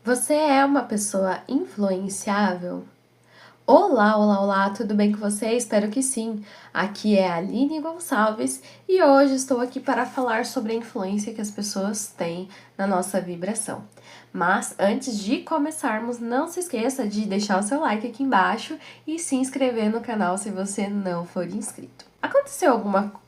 Você é uma pessoa influenciável? Olá, olá, olá, tudo bem com você? Espero que sim. Aqui é a Aline Gonçalves e hoje estou aqui para falar sobre a influência que as pessoas têm na nossa vibração. Mas antes de começarmos, não se esqueça de deixar o seu like aqui embaixo e se inscrever no canal se você não for inscrito. Aconteceu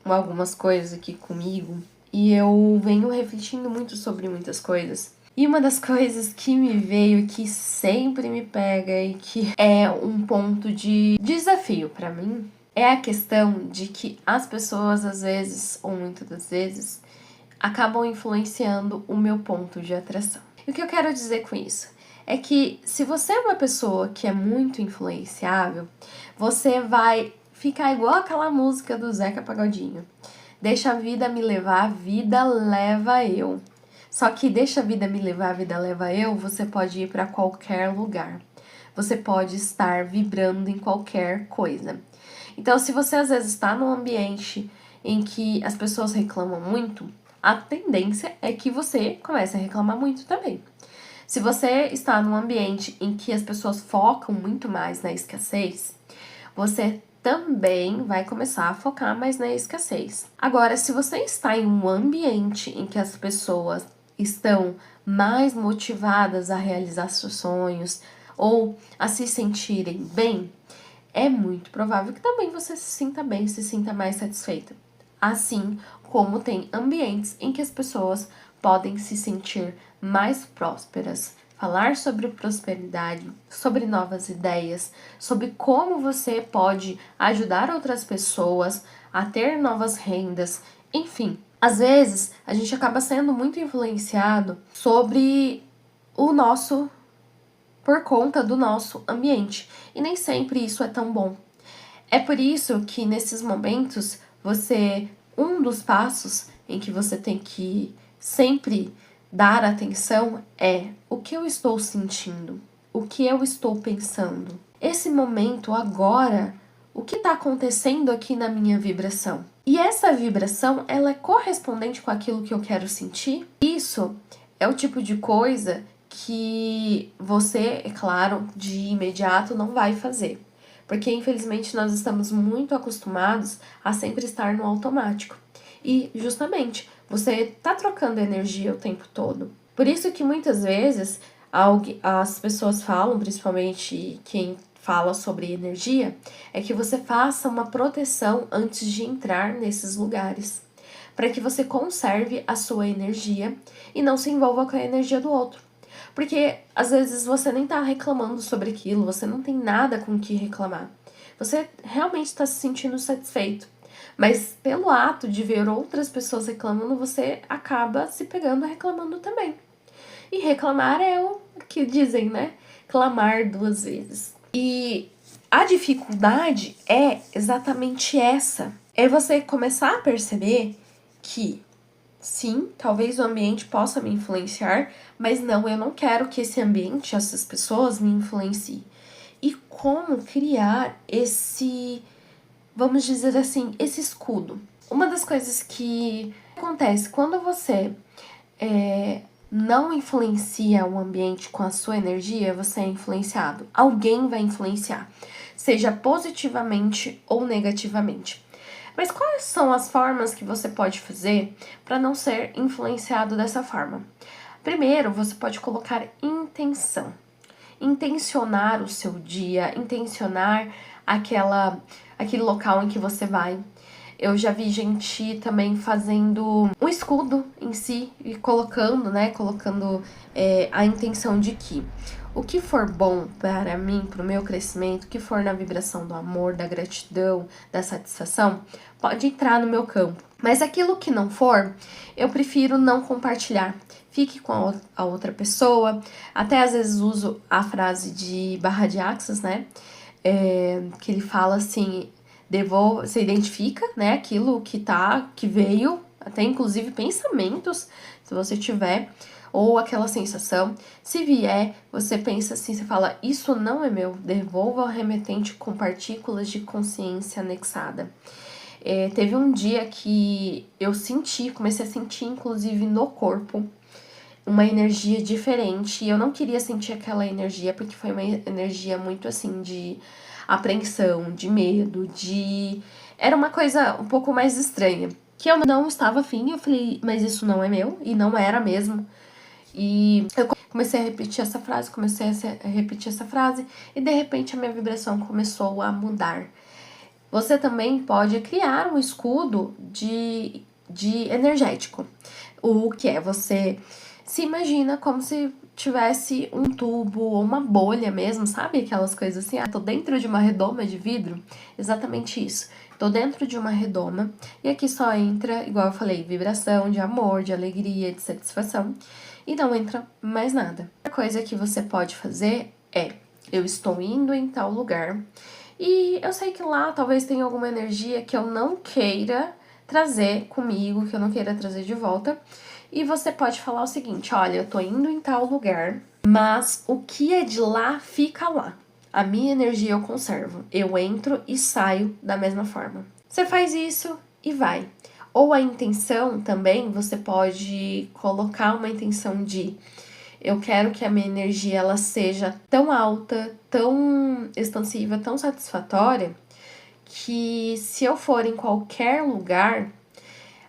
algumas coisas aqui comigo e eu venho refletindo muito sobre muitas coisas. E uma das coisas que me veio, que sempre me pega e que é um ponto de desafio pra mim, é a questão de que as pessoas, às vezes, ou muitas das vezes, acabam influenciando o meu ponto de atração. E o que eu quero dizer com isso? É que se você é uma pessoa que é muito influenciável, você vai ficar igual aquela música do Zeca Pagodinho. Deixa a vida me levar, a vida leva eu. Só que deixa a vida me levar, a vida leva eu, você pode ir para qualquer lugar. Você pode estar vibrando em qualquer coisa. Então, se você às vezes está num ambiente em que as pessoas reclamam muito, a tendência é que você comece a reclamar muito também. Se você está num ambiente em que as pessoas focam muito mais na escassez, você também vai começar a focar mais na escassez. Agora, se você está em um ambiente em que as pessoas estão mais motivadas a realizar seus sonhos ou a se sentirem bem, é muito provável que também você se sinta bem, se sinta mais satisfeita. Assim como tem ambientes em que as pessoas podem se sentir mais prósperas, falar sobre prosperidade, sobre novas ideias, sobre como você pode ajudar outras pessoas a ter novas rendas, enfim. Às vezes, a gente acaba sendo muito influenciado sobre o nosso por conta do nosso ambiente, e nem sempre isso é tão bom. É por isso que nesses momentos um dos passos em que você tem que sempre dar atenção é o que eu estou sentindo, o que eu estou pensando. Esse momento agora, o que está acontecendo aqui na minha vibração? E essa vibração, ela é correspondente com aquilo que eu quero sentir? Isso é o tipo de coisa que você, é claro, de imediato não vai fazer. Porque infelizmente nós estamos muito acostumados a sempre estar no automático. E justamente, você tá trocando energia o tempo todo. Por isso que muitas vezes as pessoas falam, principalmente quem fala sobre energia, é que você faça uma proteção antes de entrar nesses lugares, para que você conserve a sua energia e não se envolva com a energia do outro. Porque às vezes você nem tá reclamando sobre aquilo, você não tem nada com o que reclamar. Você realmente está se sentindo satisfeito. Mas pelo ato de ver outras pessoas reclamando, você acaba se pegando reclamando também. E reclamar é o que dizem, né? Clamar duas vezes. E a dificuldade é exatamente essa. É você começar a perceber que sim, talvez o ambiente possa me influenciar, mas não, eu não quero que esse ambiente, essas pessoas me influenciem. E como criar esse, vamos dizer assim, esse escudo? Uma das coisas que acontece quando você não influencia o ambiente com a sua energia, você é influenciado. Alguém vai influenciar, seja positivamente ou negativamente. Mas quais são as formas que você pode fazer para não ser influenciado dessa forma? Primeiro, você pode colocar intenção. Intencionar o seu dia, intencionar aquele local em que você vai. Eu já vi gente também fazendo um escudo em si e colocando a intenção de que o que for bom para mim, para o meu crescimento, o que for na vibração do amor, da gratidão, da satisfação, pode entrar no meu campo. Mas aquilo que não for, eu prefiro não compartilhar. Fique com a outra pessoa. Até às vezes uso a frase de Barra de Axis, né? Que ele fala assim, você identifica, né, aquilo que veio, até inclusive pensamentos, se você tiver, ou aquela sensação. Se vier, você pensa assim, você fala, isso não é meu, devolva ao remetente com partículas de consciência anexada. Teve um dia que eu comecei a sentir, inclusive no corpo, uma energia diferente. E eu não queria sentir aquela energia, porque foi uma energia muito assim de apreensão, de medo, de... Era uma coisa um pouco mais estranha. Que eu não estava afim, eu falei, mas isso não é meu, e não era mesmo. E eu comecei a repetir essa frase, e de repente a minha vibração começou a mudar. Você também pode criar um escudo de energético. O que é? Você se imagina como se tivesse um tubo ou uma bolha mesmo, sabe? Aquelas coisas assim, tô dentro de uma redoma de vidro. Exatamente isso. Tô dentro de uma redoma e aqui só entra, igual eu falei, vibração de amor, de alegria, de satisfação. E não entra mais nada. A coisa que você pode fazer é, eu estou indo em tal lugar e eu sei que lá talvez tenha alguma energia que eu não queira trazer comigo, que eu não queira trazer de volta. E você pode falar o seguinte, olha, eu tô indo em tal lugar, mas o que é de lá, fica lá. A minha energia eu conservo. Eu entro e saio da mesma forma. Você faz isso e vai. Ou a intenção também, você pode colocar uma intenção de eu quero que a minha energia ela seja tão alta, tão expansiva, tão satisfatória, que se eu for em qualquer lugar,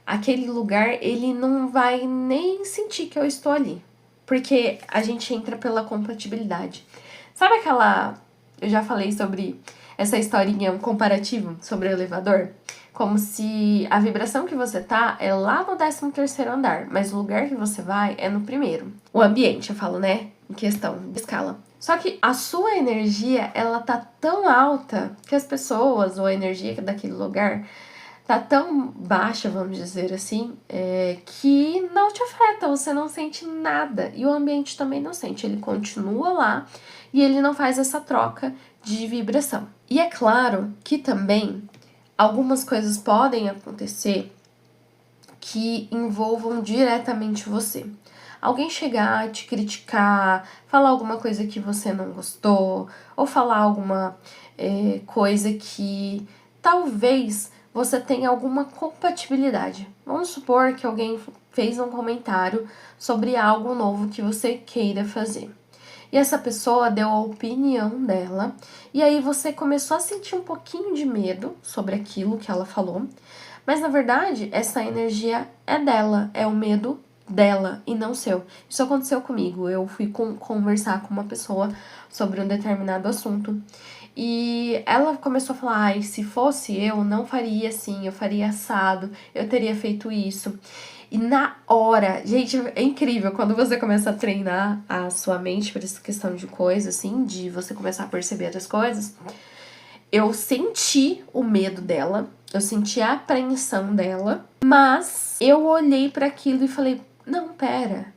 aquele lugar ele não vai nem sentir que eu estou ali. Porque a gente entra pela compatibilidade. Sabe aquela... Eu já falei sobre essa historinha, um comparativo sobre o elevador? Como se a vibração que você tá é lá no 13º andar, mas o lugar que você vai é no primeiro. O ambiente, eu falo, né? Em questão de escala. Só que a sua energia, ela tá tão alta que as pessoas, ou a energia daquele lugar, tá tão baixa, vamos dizer assim, que não te afeta, você não sente nada. E o ambiente também não sente, ele continua lá e ele não faz essa troca de vibração. E é claro que também algumas coisas podem acontecer que envolvam diretamente você. Alguém chegar, te criticar, falar alguma coisa que você não gostou, ou falar alguma coisa que talvez você tenha alguma compatibilidade. Vamos supor que alguém fez um comentário sobre algo novo que você queira fazer. E essa pessoa deu a opinião dela, e aí você começou a sentir um pouquinho de medo sobre aquilo que ela falou, mas na verdade essa energia é dela, é o medo dela e não seu. Isso aconteceu comigo, eu fui conversar com uma pessoa sobre um determinado assunto, e ela começou a falar, ai, se fosse eu, não faria assim, eu faria assado, eu teria feito isso. E na hora, gente, é incrível quando você começa a treinar a sua mente por essa questão de coisa, assim, de você começar a perceber as coisas. Eu senti o medo dela, eu senti a apreensão dela, mas eu olhei para aquilo e falei, não, pera,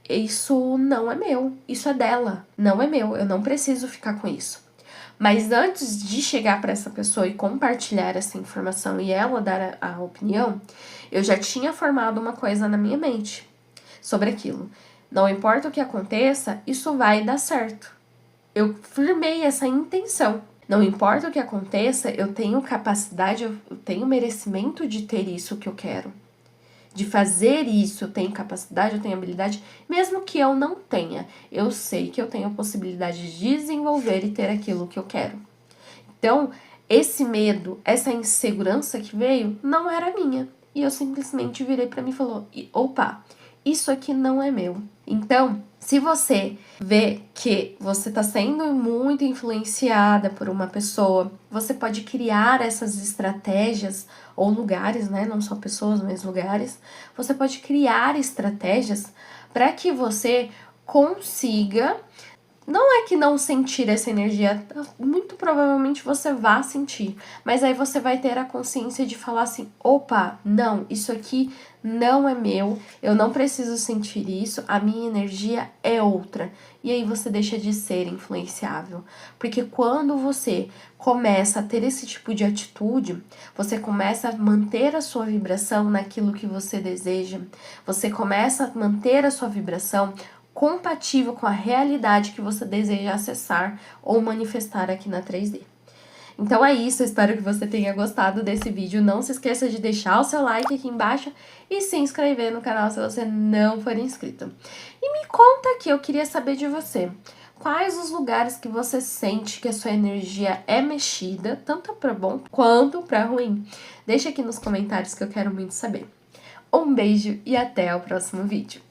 isso não é meu, isso é dela, não é meu, eu não preciso ficar com isso. Mas antes de chegar para essa pessoa e compartilhar essa informação e ela dar a opinião, eu já tinha formado uma coisa na minha mente sobre aquilo. Não importa o que aconteça, isso vai dar certo. Eu firmei essa intenção. Não importa o que aconteça, eu tenho capacidade, eu tenho merecimento de ter isso que eu quero. De fazer isso, eu tenho capacidade, eu tenho habilidade, mesmo que eu não tenha. Eu sei que eu tenho a possibilidade de desenvolver e ter aquilo que eu quero. Então, esse medo, essa insegurança que veio, não era minha. E eu simplesmente virei pra mim e falou, opa, isso aqui não é meu. Então, se você vê que você tá sendo muito influenciada por uma pessoa, você pode criar essas estratégias ou lugares, né? Não só pessoas, mas lugares. Você pode criar estratégias para que você consiga... Não é que não sentir essa energia, muito provavelmente você vai sentir, mas aí você vai ter a consciência de falar assim, opa, não, isso aqui não é meu, eu não preciso sentir isso, a minha energia é outra. E aí você deixa de ser influenciável, porque quando você começa a ter esse tipo de atitude, você começa a manter a sua vibração naquilo que você deseja, você começa a manter a sua vibração compatível com a realidade que você deseja acessar ou manifestar aqui na 3D. Então é isso, eu espero que você tenha gostado desse vídeo. Não se esqueça de deixar o seu like aqui embaixo e se inscrever no canal se você não for inscrito. E me conta aqui, eu queria saber de você. Quais os lugares que você sente que a sua energia é mexida, tanto para bom quanto para ruim? Deixa aqui nos comentários que eu quero muito saber. Um beijo e até o próximo vídeo.